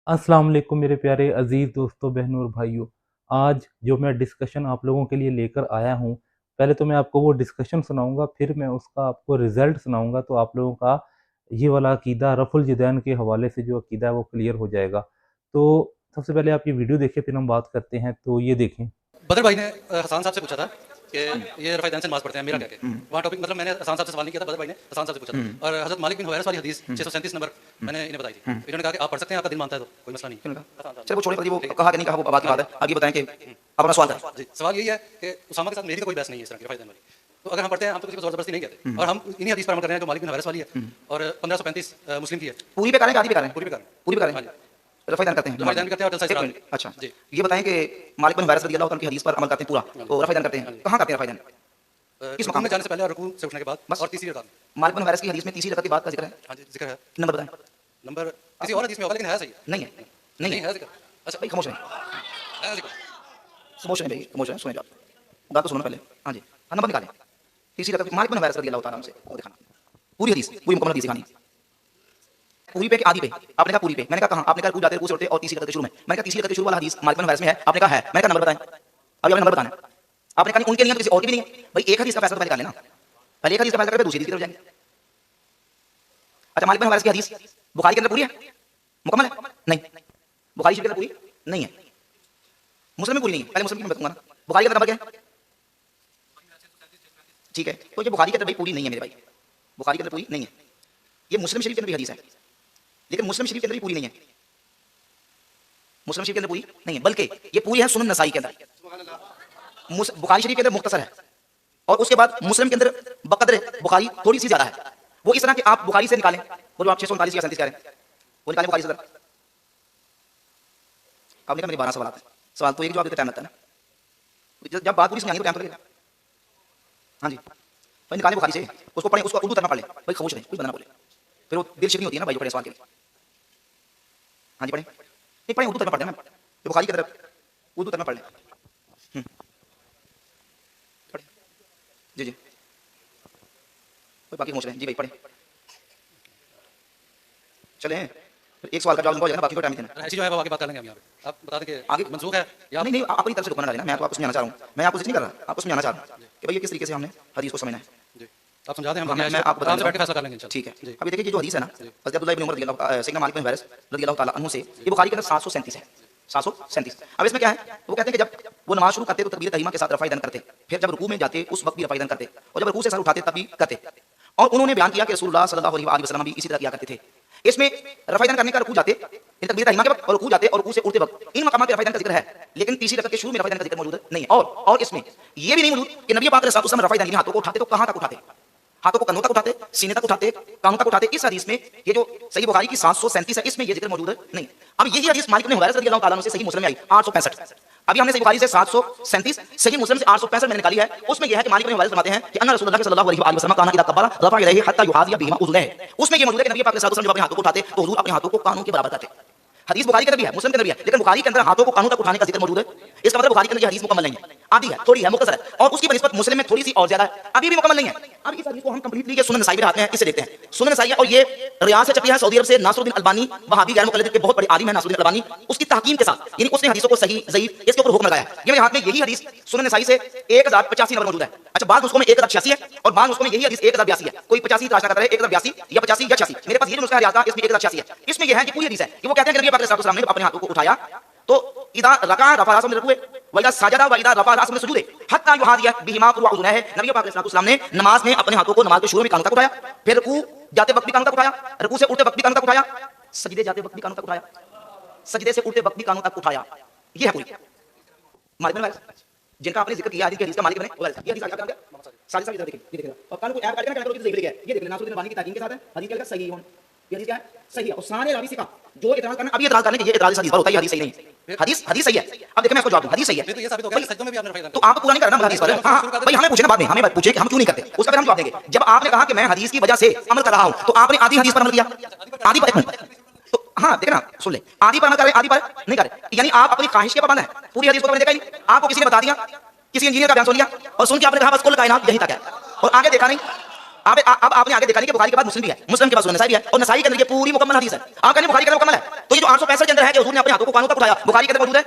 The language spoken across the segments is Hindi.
अस्सलाम वालेकुम मेरे प्यारे अज़ीज़ दोस्तों, बहनों और भाइयों। आज जो मैं डिस्कशन आप लोगों के लिए लेकर आया हूँ, पहले तो मैं आपको वो डिस्कशन सुनाऊँगा, फिर मैं उसका आपको रिज़ल्ट सुनाऊँगा, तो आप लोगों का ये वाला अक़ीदा रफ़ुल जिदैन के हवाले से जो अक़ीदा है वो क्लियर हो जाएगा। तो सबसे पहले आप ये वीडियो देखिए, फिर हम बात करते हैं। तो ये देखें। बदर भाई ने हसन साहब से पूछा था कि ये रफ़ा यदैन से नमाज़ पढ़ते हैं, मेरा क्या है? वहाँ टॉपिक मतलब मैंने हसन साहब से सवाल नहीं किया था, बदर भाई ने हसन साहब से पूछा था। और हज़रत मालिक बिन हुवैरिस वाली हदीस 637 नंबर मैंने इन्हें बताई थी। इन्होंने कहा कि आप पढ़ सकते हैं, आपका दिल मानता है तो कोई मसला नहीं। चलो वो छोड़े, वो कहा कि नहीं कहा वो बात की बात है। आगे बताएं कि अपना सवाल था। जी, सवाल यही है कि उसामा के साथ मेरी तो कोई बहस नहीं है इस तरह की रफ़ा यदैन वाली। तो अगर हम पढ़ते हैं, हम तो किसी को ज़ोर ज़बरदस्ती नहीं कहते और हम इन्हीं हदीस पर अमल कर रहे हैं जो मालिक बिन हुवैरिस वाली है और 1535 मुस्लिम की है। पूरी पे करें कि आधी पे करें? पूरी पे करें। पूरी पे करें। रफ़ा यदैन करते हैं। रफ़ा यदैन करते हैं और जलसा इस्रार। अच्छा जी। ये बताएं कि मालिक बिन हुवैरिस रज़ियल्लाहु अन्हु की हदीस पर अमल करते हैं पूरा, तो रफ़ा यदैन करते हैं। कहाँ करते हैं रफ़ा यदैन? किस रुकू मकाम में पे? जाने से पहले और रुकू से उठने के बाद बस और तीसरी रकात में। मालिक बिन हुवैरिस की हदीस में तीसरी रकअत की बात का ज़िक्र है। हाँ जी, ज़िक्र है। नंबर बताएं। नंबर किसी और हदीस में होगा लेकिन है सही। नहीं है, नहीं नहीं है। है ज़िक्र। अच्छा भाई खामोश रहें, है ज़िक्र। खामोश रहें भाई, खामोश रहें, सुने जाओ। बात तो सुनो पहले। हाँ जी, हाँ नंबर निकालें। तीसरी रकअत मालिक बिन हुवैरिस रज़ियल्लाहु ताला अन्हु से वो दिखाना। पूरी हदीस, पूरी मुकम्मल हदीस दिखानी। पूरी पे कि आधी पे? आपने कहा पूरी पे। मैंने कहा कहाँ? आपने कहा रुकू जाते रुकू से उठते और तीसरी रकअत के शुरू में। मैंने कहा तीसरी रकअत के शुरू वाला हदीस मालिक बिन हुवैरिस में है। आपने कहा है। मैंने कहा नंबर बताएं। अभी आपने नंबर बताना है। आपने कहा उनके नहीं है तो किसी और की भी नहीं है। भाई एक हदीस का फैसला तो पहले कर लेना। पहले एक हदीस का फैसला करके दूसरी हदीस की तरफ जाएंगे। अच्छा मालिक बिन हुवैरिस की हदीस बुखारी के अंदर पूरी है? मुकम्मल है? नहीं। बुखारी शरीफ के अंदर पूरी नहीं है। मुस्लिम में पूरी नहीं है। पहले मुस्लिम की मैं बताऊंगा ना। बुखारी के अंदर नंबर क्या है? ठीक है, तो ये बुखारी के अंदर भाई पूरी नहीं है मेरे भाई। बुखारी के अंदर पूरी नहीं है। ये मुस्लिम शरीफ के अंदर भी हदीस है, लेकिन मुस्लिम शरीफ के अंदर भी पूरी नहीं है। मुस्लिम शरीफ के अंदर पूरी नहीं है, बल्कि ये पूरी है सुनन नसाई के अंदर। बुखारी शरीफ के अंदर मुख्तसर है और उसके बाद मुस्लिम के अंदर बकदर बुखारी थोड़ी सी ज्यादा है। वो इस तरह कि आप बुखारी से निकालें, वो जो आप 639 या 37 कह रहे हैं, वो निकालें बुखारी से। आपने कहा मेरे 12 सवाल आते हैं, सवाल तो एक जवाब देते टाइम लगता है ना। जब बात पूरी समझाएंगे तो टाइम तो लगेगा। हाँ जी भाई, निकालें बुखारी से, उसको पढ़ें, उसको उर्दू तर्जमा पढ़ लें। भाई खामोश रहें, कुछ बंदा ना बोले, फिर वो दिल शिकनी होती है ना भाई जो पढ़े सवाल के लिए। हाँ जी पढ़ें, नहीं पढ़ें, उर्दू तर्जमा पढ़ते हैं ना, तो बुखारी की तरफ उर्दू तर्जमा पढ़ लें। पढ़ें जी जी, कोई बाकी खामोश रहें जी भाई, पढ़ें चलें। एक सवाल का जवाब हो जाएगा, बाकी को टाइम देना। ऐसी जो है वो आगे बात कर लेंगे हम यहाँ पे। आप बता दें कि आगे मंसूख है या नहीं नहीं, आप अपनी तरफ से रुकना डालें ना। मैं तो आपको समझाना चाह रहा हूँ, मैं आपको नहीं कर रहा, आपको समझाना चाह रहा हूँ कि भाई ये किस तरीके से हमने हदीस को समझना है। जी, आप समझा दें, हम मैं आपको आराम से बैठ के बताऊँ, फैसला कर लेंगे इंशाल्लाह। ठीक है। जी। अभी देखिए ये जो हदीस है ना, हज़रत अब्दुल्लाह इब्न उमर रज़ियल्लाहु सैयदना मालिक बिन हुवैरिस रज़ियल्लाहु ताला अन्हु से, ये बुखारी के अंदर 737 है, 737। अब इसमें क्या है, वो कहते हैं कि जब वो नमाज शुरू करते तो तकबीर तहरीमा के साथ रफ़ा यदैन करते, फिर जब रुकू में जाते उस वक्त भी रफ़ा यदैन करते, और जब रुकू से सर उठाते तब भी करते। और उन्होंने बयान किया कि रसूलुल्लाह सल्लल्लाहु अलैहि वसल्लम भी इसी तरह किया करते थे। इसमें रफ़ा यदैन करने का रुकू जाते, तकबीर तहरीमा के वक्त, और रुकू जाते और रुकू से उठते वक्त, इन मकामात पे रफ़ा यदैन का जिक्र है, लेकिन तीसरी रकअत के शुरू में रफ़ा यदैन का जिक्र मौजूद नहीं है। और इसमें ये भी नहीं मौजूद कि नबी पाक अलैहि सल्लल्लाहु अलैहि वसल्लम रफ़ा यदैन हाथों को उठाते तो कहां तक उठाते, हाथों को कंधों तक उठाते, सीने तक उठाते, कानों तक उठाते। इस हदीस में ये जो सही बुखारी की 737 है, इसमें ये जिक्र मौजूद नहीं। अब यही हदीस मालिक बिन हुवैरिस रज़ियल्लाहु ताला अन्हु से सही मुस्लिम में आई 865। अभी हमने सही बुखारी से 737, सही मुस्लिम से 865 मैंने निकाली है। उसमें यह है कि मालिक बिन हुवैरिस फरमाते हैं कि अन्ना रसूलुल्लाह सल्लल्लाहु अलैहि वसल्लम काना इज़ा कब्बरा रफ़ा यदैहि हत्ता युहाज़िया बिहिमा उज़ुनैहि। उसमें ये मौजूद है कि नबी पाक अलैहि सल्लल्लाहु अलैहि वसल्लम जब अपने हाथों को उठाते तो हुजूर अपने हाथों को कानों के बराबर करते। हदीस बुखारी के अंदर भी है, मुस्लिम के अंदर भी है, लेकिन बुखारी के अंदर हाथों को कानों तक उठाने का जिक्र मौजूद है। इसका मतलब बुखारी के अंदर ये हदीस मुकम्मल नहीं है, आधी है, थोड़ी है, मुख्तसर है, और उसकी बनिस्बत मुस्लिम में थोड़ी सी और ज्यादा है, अभी भी मुकम्मल नहीं है। अब इस हदीस को हम कंप्लीटली ये सुनन नसाई में आते हैं, इसे देखते हैं। सुनन नसाई है और ये रियाद से छपी है सऊदी अरब से, नासरुद्दीन अलबानी वहाबी गैर मुक़ल्लिद के बहुत बड़े आलिम है नासरुद्दीन अलबानी, उसकी तहकीम के साथ, यानी उसने हदीसों को सही ज़ईफ इसके ऊपर हुक्म लगाया है। ये मेरे हाथ में यही हदीस सुनन नसाई से 1085 नंबर मौजूद है। अच्छा, बाद उसको में 1086 है और बाद उसको में यही हदीस 1082 है। कोई 85 तलाश करता है, 1082 या 85 या 86, मेरे पास ये जो नुस्खा है रियाद का, इसमें 1086 है। इसमें यह है कि पूरी हदीस है कि वो कहते हैं कि नबी पाक अलैहि सल्लल्लाहु अलैहि वसल्लम ने अपने हाथों को उठाया तो इदा रका रफा रासम रुकुए व इदा सजदा व इदा रफा रासम सुजूदे हत्ता युहादिया बिहिमा उज़ुनैहि। नबी पाक अलैहि सल्लल्लाहु अलैहि वसल्लम ने नमाज में अपने हाथों को नमाज के शुरू में कानों तक उठाया, फिर रुकू जाते वक्त भी कानों तक उठाया, रुकू से उठते वक्त भी कानों तक उठाया, सजदे जाते वक्त भी कानों तक उठाया, सजदे से उठते वक्त भी कानों तक उठाया। ये है पूरी मालिक बिन हुवैरिस जिनका आपने जिक्र किया, हदीस के हदीस का मालिक बने हुवैरिस। ये हदीस आगे क्या सारी सारी देखें, ये देखें, और कानों को ऐड करके ना कहते हो सही लिखा है, ये देख लेना नासरुद्दीन अलबानी की ताकीद के साथ है, हदीस क्या सही है, ये हदीस क्या है सही है। और सारे रावी से का जो इतराज करना, अभी इतराज करने के ये इतराज इस हदीस पर होता है, ये हदीस सही नहीं है, हदीस हदीस सही है। अब देखिए मैं इसको जवाब दूं, हदीस सही है, फिर तो ये साबित हो गया कि सजदों में भी आपने रफ़ा यदैन तो आप पूरा नहीं करना हदीस पर। हां भाई, हमें पूछे ना बाद में, हमें पूछे कि हम क्यों नहीं करते, उसका फिर हम जवाब देंगे। जब आपने कहा कि मैं हदीस की वजह से अमल कर रहा हूं, तो आपने आधी हदीस पर अमल किया, आधी पर, तो हां देख ना, सुन ले, आधी पर अमल कर रहे, आधी पर नहीं कर रहे, यानी आप अपनी ख्वाहिश के पाबंद हैं। पूरी हदीस को मैंने देखा ही, आपको किसी ने बता दिया, किसी इंजीनियर का बयान सुन लिया और सुन के आपने कहा बस कुल कायनात यहीं तक है, और आगे देखा नहीं, अब आपने आगे देखा नहीं कि बुखारी के बाद मुस्लिम भी है, मुस्लिम के बाद सुनन नसाई भी है, और नसाई के अंदर ये पूरी मुकम्मल हदीस है। आप कहने बुखारी के अंदर मुकम्मल है, तो ये जो 865 के अंदर है कि हुजूर ने अपने हाथों को कानों तक उठाया, बुखारी के अंदर मौजूद है।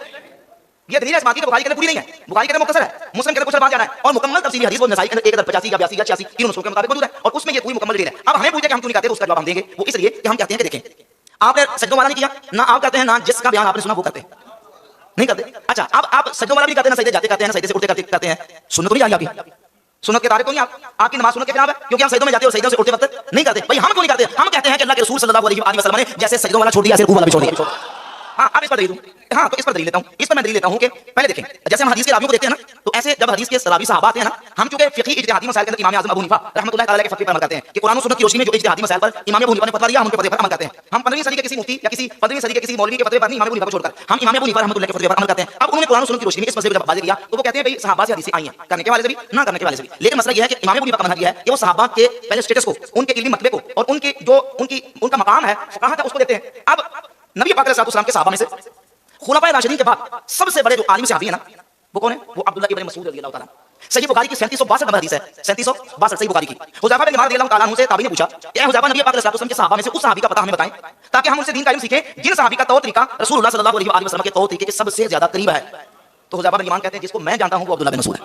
ये दलील है बाकी बुखारी के अंदर पूरी नहीं है, बुखारी के अंदर मुख्तसर है, मुस्लिम के अंदर कुछ बात जाना है, और मुकम्मल तफसीली हदीस वो नसाई के अंदर 1085 या 82 या 86 तीनों नुस्खों के मुताबिक मौजूद है, और उसमें ये पूरी मुकम्मल डिटेल है। अब हमें पूछे कि हम क्यों नहीं कहते, उसका जवाब हम देंगे। वो इसलिए कि हम कहते हैं कि देखें, आपने सजदों वाला नहीं किया ना, आप कहते हैं ना जिसका बयान आपने सुना वो करते नहीं करते। अच्छा, अब आप सजदों वाला भी करते हैं ना, सजदे जाते करते हैं ना, सजदे से उठते करते हैं, सुन्नत तो नहीं आई आपकी, सुन्नत के तारे तो नहीं आपकी नमाज सुन्नत के खिलाफ है, क्योंकि हम सजदों में जाते हैं और सजदों से उठते वक्त नहीं करते। भाई हम क्यों नहीं करते? हम कहते हैं कि अल्लाह के रसूल सल्लल्लाहु अलैहि वसल्लम ने जैसे सजदों वाला छोड़ दिया, ऐसे रुकू वाला भी छोड़ दिया। हाँ, अब इस पर दलील दूं। हाँ, तो इस पर दलील लेता हूँ, इस पर मैं दलील लेता हूँ कि पहले देखें, जैसे हम हदीस के रावियों को देखते हैं ना, तो ऐसे जब हदीस के रावी साहबा आते हैं ना, हम चूंकि फिक़ही इज्तिहादी मसाइल के अंदर इमाम आज़म अबू हनीफा रहमतुल्लाह तआला के फतवे पर अमल करते हैं कि कुरान और सुन्नत की रोशनी में जो इज्तिहादी मसाइल पर इमाम अबू हनीफा ने फतवा दिया, हम उनके फतवे पर अमल करते हैं। हम 15वीं सदी के किसी मुफ्ती या किसी 15वीं सदी के किसी मौलवी के फतवे पर नहीं, इमाम अबू हनीफा को छोड़कर हम इमाम अबू हनीफा रहमतुल्लाह के फतवे पर अमल करते हैं। अब उन्होंने कुरान और सुन्नत की रोशनी में इस मसले को जब वाज़ेह किया, तो वो कहते हैं भाई सहाबा से हदीसें आई हैं, करने के वाले से भी ना करने के वाले से भी, लेकिन मसला यह है कि इमाम अबू हनीफा का मनहज यह है कि वो सहाबा के पहले स्टेटस को, उनके इल्मी मतबे को और उनकी जो उनका मकाम है कहां तक उसको देते हैं। अब नबी पाक अलैहि सलाम के सहाबा में से खुलाफाए राशिदीन के बाद सबसे बड़े जो आलिम सहाबी है ना, वो कौन है? वो अब्दुल्लाह इब्न मसूद रज़ियल्लाहु ताला। सही बुखारी की 3762 नंबर हदीस है, 3762 सही बुखारी की। हुज़ैफा बिन यमान रज़ियल्लाहु ताला अन्हु से ताबी ने पूछा कि हुज़ैफा, नबी पाक अलैहि सलाम के सहाबा में से उस सहाबी का पता हमें बताएं ताकि हम उनसे दीन का इल्म सीखें जिन सहाबी का तौर तरीका रसूलुल्लाह सल्लल्लाहु अलैहि वसल्लम के तौर तरीके के सबसे ज्यादा करीब है। तो हुज़ैफा बिन यमान कहते हैं जिसको मैं जानता हूं वो अब्दुल्लाह बिन मसूद है।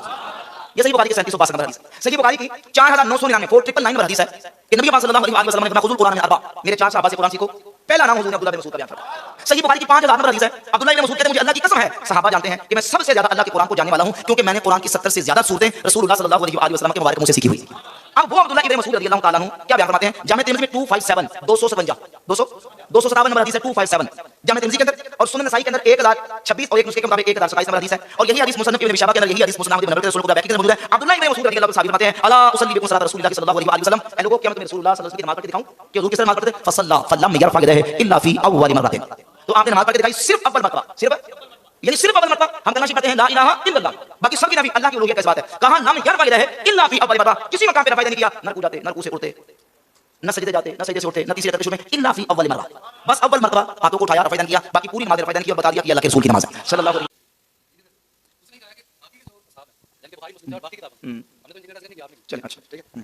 ये सही बुखारी की 3762 नंबर हदीस। सही बुखारी की 4999 4999 नंबर हदीस है कि नबी पाक सल्लल्लाहु अलैहि वसल्लम ने फरमाया खुज़ुल कुरान मिन अर्बा, मेरे 4 सहाबा से कुरान सीखो। पहला नाम हुजूर ने अब्दुल्लाह बिन मसूद का बयान फरमाया। सही बुखारी की 5000 नंबर हदीस है, अब्दुल्लाह इब्न मसूद कहते हैं मुझे अल्लाह की कसम है, सहाबा जानते हैं कि मैं सबसे ज्यादा अल्लाह के कुरान को जानने वाला हूं, क्योंकि मैंने कुरान की 70 से ज्यादा सूरतें रसूलुल्लाह सल्लल्लाहु अलैहि वसल्लम के मुबारक मुंह से सीखी हुई। अब वो अब्दुल्लाह इब्न मसूद रज़ियल्लाहु ताला अन्हु क्या बयान फरमाते हैं? जामे तिर्मिज़ी में 257 257 नंबर हदीस है, 257 जामे तिर्मिज़ी के अंदर, और सुनन नसाई के अंदर 1026 और एक नुस्खे के मुताबिक 1027 नंबर हदीस है। और यही हदीस मुसन्नफ इब्न शहब के अंदर, यही हदीस मुसन्नफ इब्न नबी के रसूल खुदा बैकी के अंदर मौजूद है। अब्दुल्लाह इब्न मसूद रज़ियल्लाहु ताला फरमाते हैं अला उसल्ली बिकुम सलात रसूलिल्लाह सल्लल्लाहु अलैहि वसल्लम, ए लोगों क़यामत में रसूलुल्लाह सल्लल्लाहु अलैहि वसल्लम की नमाज पढ़ के दिखाऊं कि हुजूर किस तरह नमाज पढ़ते थे? फसल्ला फल्लम यरफा यदैहि इल्ला फी अव्वल मररतिन। तो आपने नमाज पढ़ के दिखाई सिर्फ अव्वल मरतबा, सिर्फ अव्वल मरतबा। हम कहना पढ़ते हैं ला इलाहा इल्लल्लाह, बाकी सबकी नबी अल्लाह की उलूहियत की बात है। कहा लम यरफा यदैहि इल्ला फी अव्वल मररह, किसी मकाम पे रफा नहीं किया, न रुकू जाते, न रुकू से उठते, न सजदे जाते, न सजदे से उठते, न तीसरे रकअत में, इल्ला फी अव्वल मररह, बस अव्वल मरतबा हाथों को उठाया, रफा किया, बाकी पूरी नमाज रफा किया, बता दिया कि अल्लाह के रसूल की नमाज है सल्लल्लाहु अलैहि वसल्लम।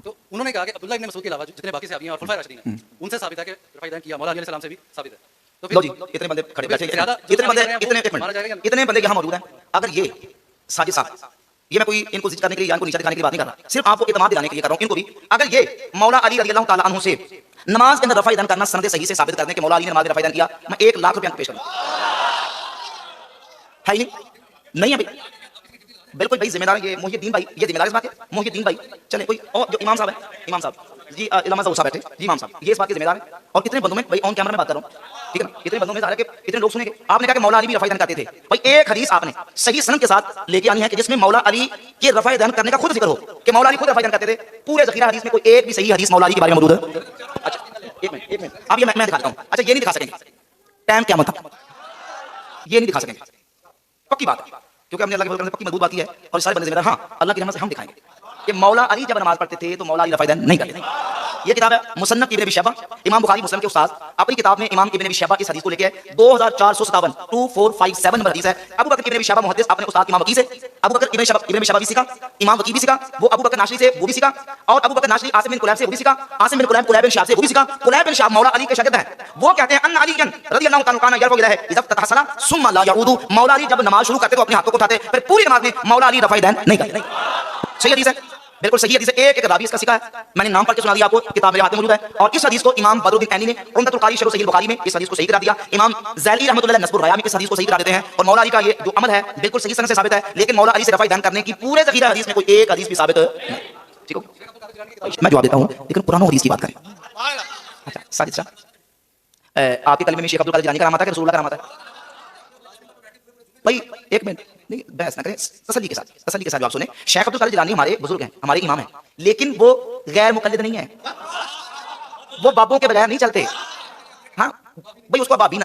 तो उन्होंने कहा कि अब्दुल्लाह इब्न मसूद के अलावा जितने बाकी सहाबी हैं और खुलफाए राशिदीन हैं, उनसे साबित है कि रफ़ा यदैन किया, मौला अली अलैहि सलाम से भी साबित है। तो लो जी, इतने बंदे खड़े बैठे, इतने बंदे यहाँ मौजूद हैं। अगर ये साजिश साहब, ये मैं कोई इनको जिक्र करने के लिए या इनको नीचे दिखाने के लिए बात नहीं कर रहा, सिर्फ आपको इत्मीनान दिलाने के लिए कर रहा हूं इनको भी। अगर ये मौला अली रज़ियल्लाहु ताला अन्हु से नमाज के अंदर रफ़ा यदैन करना सनद सही से साबित करने के मौला अली ने नमाज में रफ़ा यदैन किया, मैं 1 लाख रुपया पेश करूं। है नहीं है भाई, बिल्कुल भाई जिम्मेदार है ये मोहिउद्दीन भाई, ये जिम्मेदार इस बात है मोहिउद्दीन भाई। चले कोई और जो इमाम साहब है, इमाम साहब जी, इलामा साहब बैठे जी, इमाम साहब ये इस बात के जिम्मेदार है। और कितने बंदों में भाई ऑन कैमरा में बात कर रहा हूं, ठीक है ना, इतने बंदों में सारे के इतने लोग सुनेंगे। आपने कहा कि मौला अली भी रफ़ा यदैन करते थे, भाई एक हदीस आपने सही सनद के साथ लेके आनी है कि जिसमें मौला अली के रफ़ा यदैन करने का खुद जिक्र हो कि मौला अली खुद रफ़ा यदैन करते थे। पूरे ज़ख़ीरा हदीस में कोई एक भी सही हदीस मौला अली के बारे में मौजूद है? अच्छा एक मिनट अब ये मैं दिखाता हूं। अच्छा ये नहीं दिखा सकेंगे, टाइम क्या मतलब ये नहीं दिखा सकेंगे, पक्की बात है, क्योंकि हमने अल्लाह के फजल से पक्की मजबूत बात की है और सारे बंदे जिम्मेदार। हाँ, अल्लाह की रहमत से हम दिखाएंगे कि मौला अली जब नमाज पढ़ते थे तो मौला अली रफ़ा यदैन नहीं करते। ये किताब है मुसन्नफ इब्न अबी शैबा, इमाम बुखारी मुस्लिम के उस्ताद अपनी किताब में इमाम इब्न अबी शैबा इस हदीस को लेके 2457 2457 नंबर हदीस है। अबू बकर इब्न अबी शैबा मुहद्दिस अपने उस्ताद इमाम वकी से, अबू बकर इब्न अबी शैबा भी सीखा, इमाम वकी भी सीखा, वो अबू बकर नाशरी से वो भी सीखा, और अबू बकर नाशरी आसिम बिन कुलैब से वो भी सीखा, आसिम बिन कुलैब बिन शाब से वो भी सीखा। कुलैब बिन शाब मौला अली के शागिर्द हैं। वो कहते हैं अन्ना अली रज़ियल्लाहु ताला अन्हु यरफ़ा यदैहि इज़ा तहसला सुम्मा ला यऊदु, मौला अली जब नमाज शुरू करते तो अपने हाथों को उठाते, फिर पूरी नमाज में मौला अली रफ़ा यदैन नहीं करते। सही हदीस है, बिल्कुल सही हदीस है, एक रावी इसका सीखा है, मैंने नाम पढ़ के सुना दिया आपको, किताब मेरे हाथ में मौजूद है। और इस हदीस को इमाम बदरुद्दीन ऐनी ने उम्दतुल कारी शरह सहीह बुखारी में इस हदीस को सही करा दिया। इमाम ज़ैली रहमतुल्लाह अलैह नस्बुर रयामी इस हदीस को सही करा देते हैं। और मौला अली का ये जो अमल है बिल्कुल सही सनद से साबित है, लेकिन मौला अली से रफ़ा यदैन करने की पूरे ज़ख़ीरा हदीस में कोई एक हदीस भी साबित नहीं। ठीक हो, मैं जवाब देता हूं, लेकिन कुरान और हदीस की बात करें। अच्छा साजिद साहब, आपकी कलमे में शेख अब्दुल कादिर जिलानी का नाम आता है कि रसूलुल्लाह का नाम आता है? भाई एक मिनट, नहीं बहस ना करें, तसल्ली के साथ जवाब सुने। शेख अब्दुल कादिर जिलानी हमारे बुजुर्ग हैं, हमारे इमाम हैं, लेकिन वो गैर मुकल्लिद नहीं है, वो बाबों के बगैर नहीं चलते। हाँ भाई, उसको बाबी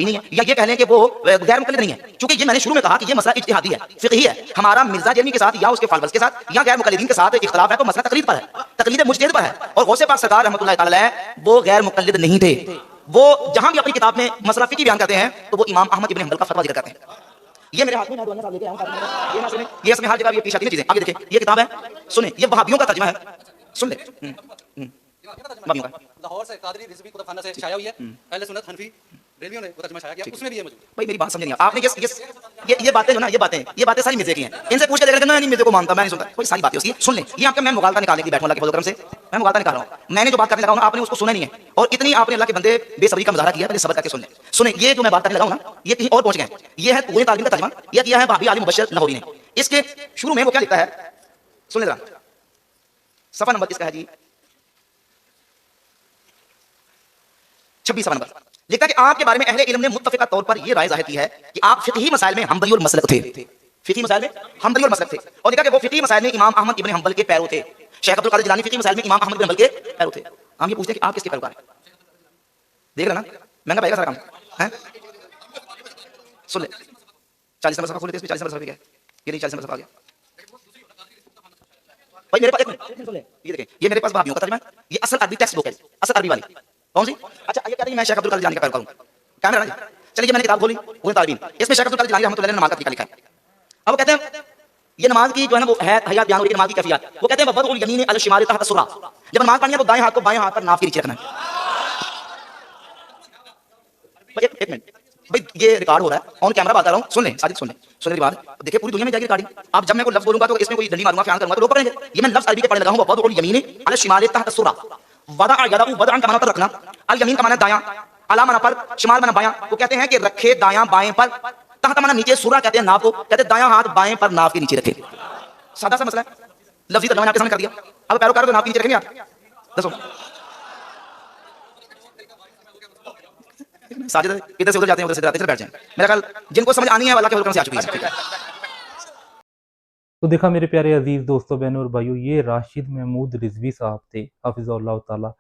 नहीं है, या ये कह लें कि वो गैर मुकल्लिद नहीं है, क्योंकि ये मैंने शुरू में कहा कि ये मसला इज्तिहादी है, फिक़ही है। हमारा मिर्जा जहमी के साथ या उसके फॉलोअर्स के साथ या गैर मुकल्लिदीन के साथ इख्तिलाफ है, तो मसला तकलीद पर है, तकलीद मुज्तहिद पर है। और गौसे पाक सरकार रहमतुल्लाह तआला अलैह वो गैर मुकल्लिद नहीं थे। वो जहां भी अपनी किताब में मसला फिक़ही बयान करते हैं तो वो इमाम अहमद इब्न हंबल का फतवा जिक्र करते हैं। ये मेरे हाथ में साहब लेके आया हूं, ये ना सुने, ये इसमें हर जगह ये पीछे आती है चीजें। आगे देखिए, ये किताब है, सुने, ये वहाबियों का तर्जुमा है, सुन ले। मबियों का। लाहौर से कादरी रिजवी कुतुब खाना से छाया हुई है, अहले सुन्नत हनफी रेलवियों ने वो तर्जुमा छाया गया, उसमें भी ये मौजूद है। भाई मेरी बात समझे नहीं आपने, ये बातें जो ना, ये बातें सारी मिर्जे की हैं। इनसे पूछ के देखा ना, नहीं मिर्जे को मानता, मैं नहीं सुनता, कोई सारी बातें उसकी सुन लें। ये आपका मैं मुगालता निकालने के लिए बैठा हूं अल्लाह के फजल करम से, मैं मुगालता निकाल रहा हूं। मैंने जो बात करने लगा हूं ना, आपने उसको सुना नहीं है, और इतनी आपने अल्लाह के बंदे बेसब्री का मुजाहरा किया। पहले सब्र करके सुन लें, सुने। ये जो मैं बात करने लगा हूं ना, ये कहीं और पहुंच गए। ये है पूरे तालीम का तर्जुमा, यह किया है भाभी आलिम मुबश्शिर लाहौरी ने। इसके शुरू में वो क्या लिखता है, सुन ले जरा, सफा नंबर इसका है जी 26 नंबर। लिखता है कि आपके बारे में अहले इल्म ने मुत्तफिका तौर पर यह राय जाहिर की है कि आप फिक़ही मसाइल में हम्बली और मसलक थे। फिक़ही मसाइल में हम्बली और मसलक थे, और लिखा कि वो फिक़ही मसाइल में इमाम अहमद इब्न हम्बल के पैरो थे। शेख अब्दुल कादिर जिलानी फिक़ही मसाइल में इमाम अहमद इब्न हम्बल के पैरो थे। हम ये पूछते हैं कि आप किसके पैरोकार हैं? देख रहे ना, महंगा पड़ेगा सारा काम है। सुन ले, 40 नंबर सफा खोल लेते, इसमें 40 नंबर सफा भी है, ये नहीं 40 नंबर सफा आ गया भाई मेरे पास। एक मिनट सुन ले, ये देखें, ये मेरे पास भाभीियों का तर्जुमा है, ये असल अरबी टेक्स्ट बुक है, असल अरबी वाली। कौन सी? अच्छा, ये कहते हैं मैं शेख अब्दुल कादिर जिलानी का पैरोकार हूं, कैमरा ना। चलिए, मैंने किताब खोली, वो तालीम, इसमें शेख अब्दुल कादिर जिलानी रहमतुल्लाह अलैह ने नमाज का तरीका लिखा है। अब वो कहते हैं ये नमाज की जो है ना, वो है हयात बयान हो रही है नमाज की कैफियत। वो कहते हैं वदउल यमीन अल शिमाल तहत सुरा, जब नमाज पढ़नी है तो दाएं हाथ को बाएं हाथ पर नाफ के नीचे रखना है। एक मिनट भाई, ये रिकॉर्ड हो रहा है, ऑन कैमरा बता रहा हूं, सुन ले साजिद, सुन ले, सुन मेरी बात। देखिए पूरी दुनिया में जाएगी रिकॉर्डिंग। आप जब मैं कोई लफ्ज बोलूंगा तो इसमें कोई डंडी मारूंगा, फ्यान करूंगा तो लोग पकड़ेंगे। ये मैं लफ्ज अरबी के पढ़ने लगा हूं, वदउल यमीन अल शिमाल तहत सुरा। वदा यदाउ वदअन का माना पर रखना, अल यमीन का माना दायां, अला माना पर, शिमाल माना बायां। वो कहते हैं कि रखे दायां बाएं पर, तहत माना नीचे, सुरा कहते हैं नाफ को, कहते हैं दायां हाथ बाएं पर नाफ के नीचे रखे। सादा सा मसला है, लफ्जी तर्जुमा आपके सामने कर दिया। अब पैरोकार को नाफ के नीचे रखेंगे आप? दसो साजिद, इधर से उधर जाते हैं, उधर से जाते हैं, इधर बैठ जाएं। मेरा ख्याल जिनको समझ आनी है अल्लाह के हुक्म से आ चुकी है। तो देखा मेरे प्यारे अजीज़ दोस्तों, बहनों और भाइयों, ये राशिद महमूद रिजवी साहब थे हाफिज़हुल्लाह ताला।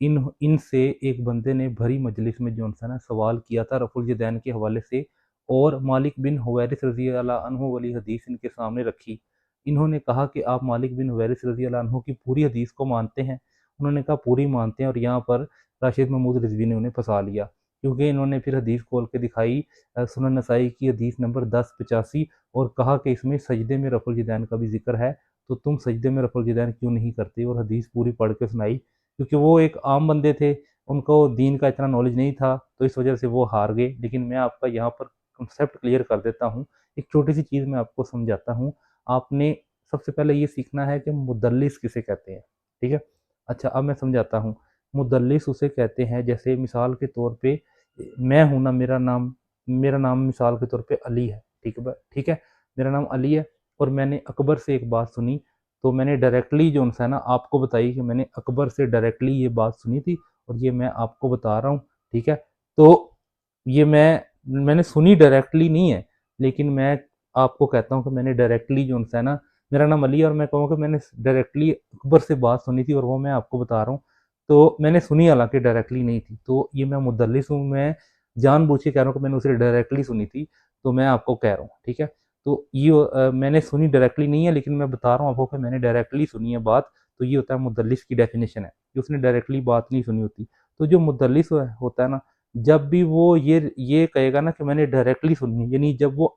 इनसे एक बंदे ने भरी मजलिस में जो है ना सवाल किया था रफुल यदैन के हवाले से, और मालिक बिन हुवैरिस रज़ी अल्लाह अन्हु वाली हदीस इनके सामने रखी। इन्होंने कहा कि आप मालिक बिन हुवैरिस रज़ी अल्लाह अन्हु की पूरी हदीस को मानते हैं? उन्होंने कहा पूरी मानते हैं, और यहाँ पर राशिद महमूद रिजवी ने उन्हें फंसा लिया, क्योंकि इन्होंने फिर हदीस खोल के दिखाई सुनन नसाई की हदीस नंबर 1085, और कहा कि इसमें सजदे में रफुल यदैन का भी जिक्र है, तो तुम सजदे में रफुल यदैन क्यों नहीं करते? और हदीस पूरी पढ़ के सुनाई, क्योंकि वो एक आम बंदे थे, उनको दीन का इतना नॉलेज नहीं था, तो इस वजह से वो हार गए। लेकिन मैं आपका यहाँ पर कंसेप्ट क्लियर कर देता हूँ, एक छोटी सी चीज़ मैं आपको समझाता हूँ। आपने सबसे पहले ये सीखना है कि मुदल्लिस किसे कहते हैं, ठीक है? अच्छा, अब मैं समझाता हूँ। मुदल्लिस उसे कहते हैं, जैसे मिसाल के तौर पे मैं हूँ ना, मेरा नाम मिसाल के तौर पे अली है, ठीक है, मेरा नाम अली है, और मैंने अकबर से एक बात सुनी, तो मैंने डायरेक्टली जो है ना आपको बताई कि मैंने अकबर से डायरेक्टली ये बात सुनी थी, और ये मैं आपको बता रहा हूँ, ठीक है? तो ये मैंने सुनी डायरेक्टली नहीं है, लेकिन मैं आपको कहता हूँ कि मैंने डायरेक्टली जो है ना, मेरा नाम अली है, और मैं कहूँ कि मैंने डायरेक्टली अकबर से बात सुनी थी, और वो मैं आपको बता रहा हूँ। तो मैंने सुनी, हालांकि डायरेक्टली नहीं थी, तो ये मैं मुदल्लिस हूँ, मैं जानबूझ के कह रहा हूँ कि मैंने उसे डायरेक्टली सुनी थी, तो मैं आपको कह रहा हूँ, ठीक है? तो ये मैंने सुनी डायरेक्टली नहीं है, लेकिन मैं बता रहा हूँ आपको कि मैंने डायरेक्टली सुनी है बात, तो ये होता है मुदल्लिस की डेफिनेशन है कि उसने डायरेक्टली बात नहीं सुनी होती। तो जो मुदल्लिस होता है ना, जब भी वो ये कहेगा ना कि मैंने डायरेक्टली सुनी है, यानी जब वो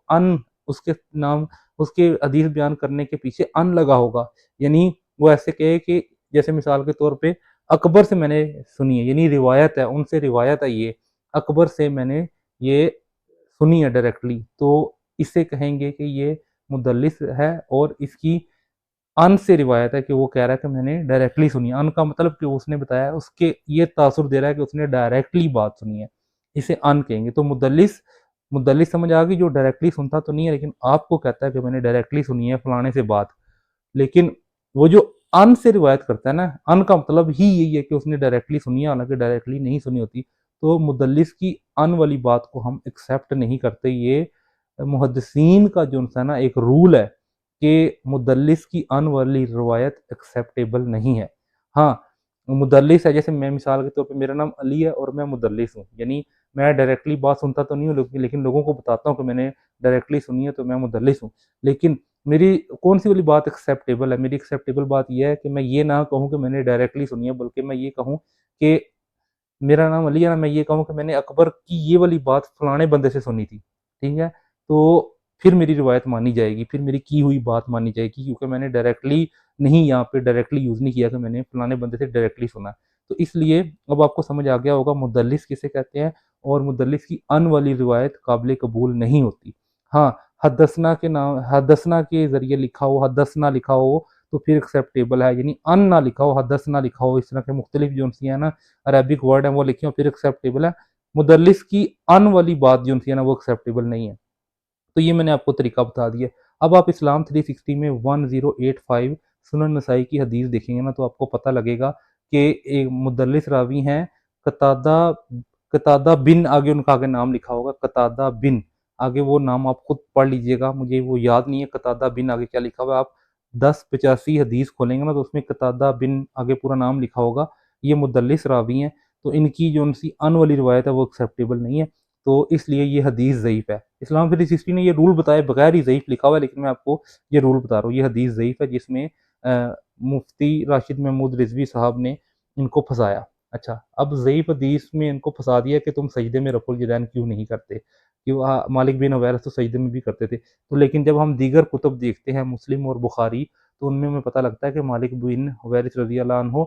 उसके नाम, उसके हदीस बयान करने के पीछे लगा होगा, यानी वो ऐसे कहे कि जैसे मिसाल के तौर पे अकबर से मैंने सुनी है, यानी रिवायत है, उनसे रिवायत है, ये अकबर से मैंने ये सुनी है डायरेक्टली, तो इसे कहेंगे कि ये मुदल्लिस है, और इसकी से रिवायत है कि वो कह रहा है कि मैंने डायरेक्टली सुनी है। का मतलब कि उसने बताया, उसके ये तासुर दे रहा है कि उसने डायरेक्टली बात सुनी है, इसे कहेंगे। तो मुदल्लिस समझ आ गई, जो डायरेक्टली सुनता तो नहीं है, लेकिन आपको कहता है कि मैंने डायरेक्टली सुनी है फलाने से बात। लेकिन वो जो से रिवायत करता है ना, का मतलब ही यही है कि उसने डायरेक्टली सुनी है, हालांकि डायरेक्टली नहीं सुनी होती। तो मुदल्लिस की वाली बात को हम एक्सेप्ट नहीं करते। ये मुहद्दिसीन का जो है ना एक रूल है कि मुदल्लिस की वाली रिवायत एक्सेप्टेबल नहीं है। हाँ, मुदल्लिस है, जैसे मैं मिसाल के तौर पे मेरा नाम अली है और मैं मुदल्लिस हूँ, यानी मैं डायरेक्टली बात सुनता तो नहीं हूँ, लेकिन लोगों को बताता हूँ कि मैंने डायरेक्टली सुनी है, तो मैं मुदल्लिस हूँ। लेकिन मेरी कौन सी वाली बात एक्सेप्टेबल है? मेरी एक्सेप्टेबल बात यह है कि मैं ये ना कहूँ कि मैंने डायरेक्टली सुनी है, बल्कि मैं ये कहूँ कि मेरा नाम अली है ना, मैं ये कहूँ कि मैंने अकबर की ये वाली बात फलाने बंदे से सुनी थी, ठीक है? तो फिर मेरी रिवायत मानी जाएगी, फिर मेरी की हुई बात मानी जाएगी, क्योंकि मैंने डायरेक्टली नहीं, यहाँ पे डायरेक्टली यूज़ नहीं किया कि मैंने फलाने बंदे से डायरेक्टली सुना। तो इसलिए अब आपको समझ आ गया होगा मुदल्लिस किसे कहते हैं, और मुदल्लिस की अन वाली रिवायत काबिल कबूल नहीं होती। हाँ, हदसना के ज़रिए लिखा हो, हदसना लिखा हो तो फिर एक्सेप्टेबल है, यानी अन ना लिखा हो, हदसना लिखा हो, इस तरह के मुख्तलिफ जो सी है ना अरबिक वर्ड है वो लिखे हो फिर एक्सेप्टेबल है। मुदल्लिस की अन वाली बात जो सी है ना वो एक्सेप्टेबल नहीं है। तो ये मैंने आपको तरीका बता दिया। अब आप इस्लाम 360 में 1085 सुनन नसाई की हदीस देखेंगे ना तो आपको पता लगेगा कि एक मुदल्लिस रावी हैं कतादा कतादा बिन, आगे उनका आगे नाम लिखा होगा कतादा बिन, आगे वो नाम आप खुद पढ़ लीजिएगा, मुझे वो याद नहीं है कतादा बिन आगे क्या लिखा हुआ है। आप 1085 हदीस खोलेंगे ना तो उसमें कतादा बिन आगे पूरा नाम लिखा होगा। ये मुदल्लिस रावी हैं, तो इनकी जो उनसी अन वाली रिवायत है वो एक्सेप्टेबल नहीं है, तो इसलिए ये हदीस ज़ईफ़ है। इस्लाम 360 ने ये रूल बताए बगैर ही ज़ईफ़ लिखा हुआ है, लेकिन मैं आपको ये रूल बता रहा हूँ, ये हदीस ज़ईफ़ है जिसमें मुफ्ती राशिद महमूद रिज़वी साहब ने इनको फँसाया। अच्छा, अब ज़ईफ़ हदीस में इनको फँसा दिया कि तुम सजदे में रफ़ुल यदैन क्यों नहीं करते? क्यों मालिक बिन हुवैरिस तो सजदे में भी करते थे। तो लेकिन जब हम दीगर कुतुब देखते हैं मुस्लिम और बुखारी, तो उनमें हमें पता लगता है कि मालिक बिन हुवैरिस रज़ियल्लाहु अन्हु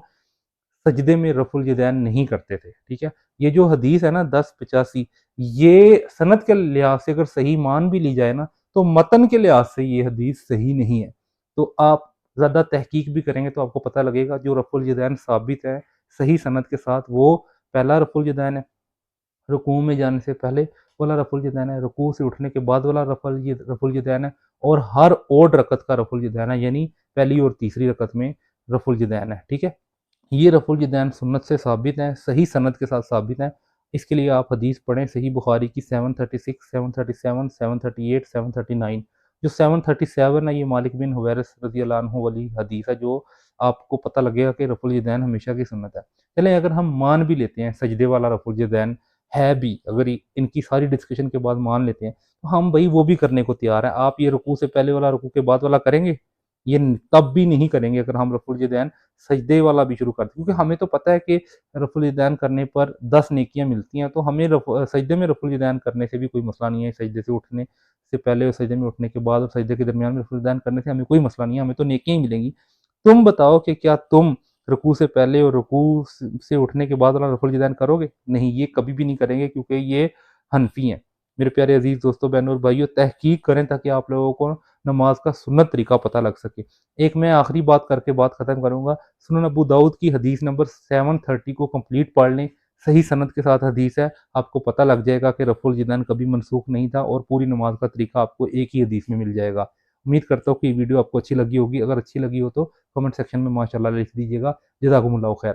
सजदे में रफ़ुल यदैन नहीं करते थे, ठीक है? ये जो हदीस है ना 1085, ये सनद के लिहाज से अगर सही मान भी ली जाए ना, तो मतन के लिहाज से ये हदीस सही नहीं है। तो आप ज़्यादा तहकीक भी करेंगे तो आपको पता लगेगा जो रफ़ुल यदैन साबित है, सही सनद के साथ, वो पहला रफ़ुल यदैन है, रुकू में जाने से पहले वाला रफ़ुल यदैन है, रुकू से उठने के बाद वाला रफ़ुल यदैन है, और हर ओड रकत का रफ़ुल यदैन है, यानी पहली और तीसरी रकत में रफ़ुल यदैन है, ठीक है? ये रफ़ुल यदैन सुन्नत से साबित हैं, सही सनद के साथ साबित हैं। इसके लिए आप हदीस पढ़ें सही बुखारी की 736, 737, 738, 739। जो 737 है ये मालिक बिन हुवैरिस रज़ियल्लाहु अन्हु वाली हदीस है, जो आपको पता लगेगा कि रफ़ुल यदैन हमेशा की सुन्नत है। चलें अगर हम मान भी लेते हैं सजदे वाला रफ़ुल यदैन है भी, अगर इनकी सारी डिस्कशन के बाद मान लेते हैं, तो हम भई वो भी करने को तैयार हैं। आप ये रुकू से पहले वाला, रुकू के बाद वाला करेंगे? ये तब भी नहीं करेंगे अगर हम रफ़ुल यदैन सजदे वाला भी शुरू कर दें, क्योंकि हमें तो पता है कि रफ़ुल यदैन करने पर 10 नेकियां मिलती हैं, तो हमें सजदे में रफ़ुल यदैन करने से भी कोई मसला नहीं है। सजदे से उठने से पहले और सजदे में उठने के बाद और सजदे के दरमियान में रफ़ुल यदैन करने से हमें कोई मसला नहीं है, हमें तो नेकियां ही मिलेंगी। तुम बताओ कि क्या तुम रुकू से पहले और रुकू से उठने के बाद वाला रफ़ुल यदैन करोगे? नहीं, ये कभी भी नहीं करेंगे, क्योंकि ये हनफी हैं। मेरे प्यारे अजीज़ दोस्तों, बहनों और भाइयों, तहकीक करें ताकि आप लोगों को नमाज का सुन्नत तरीका पता लग सके। एक मैं आखिरी बात करके बात ख़त्म करूँगा। सुनन अबू दाऊद की हदीस नंबर 730 को कंप्लीट पढ़ लें, सही सनद के साथ हदीस है, आपको पता लग जाएगा कि रफ़ुल यदैन कभी मनसूख नहीं था, और पूरी नमाज का तरीका आपको एक ही हदीस में मिल जाएगा। उम्मीद करता हूँ कि ये वीडियो आपको अच्छी लगी होगी। अगर अच्छी लगी हो तो कमेंट सेक्शन में माशाअल्लाह लिख दीजिएगा। जज़ाकुमुल्लाहु खैर।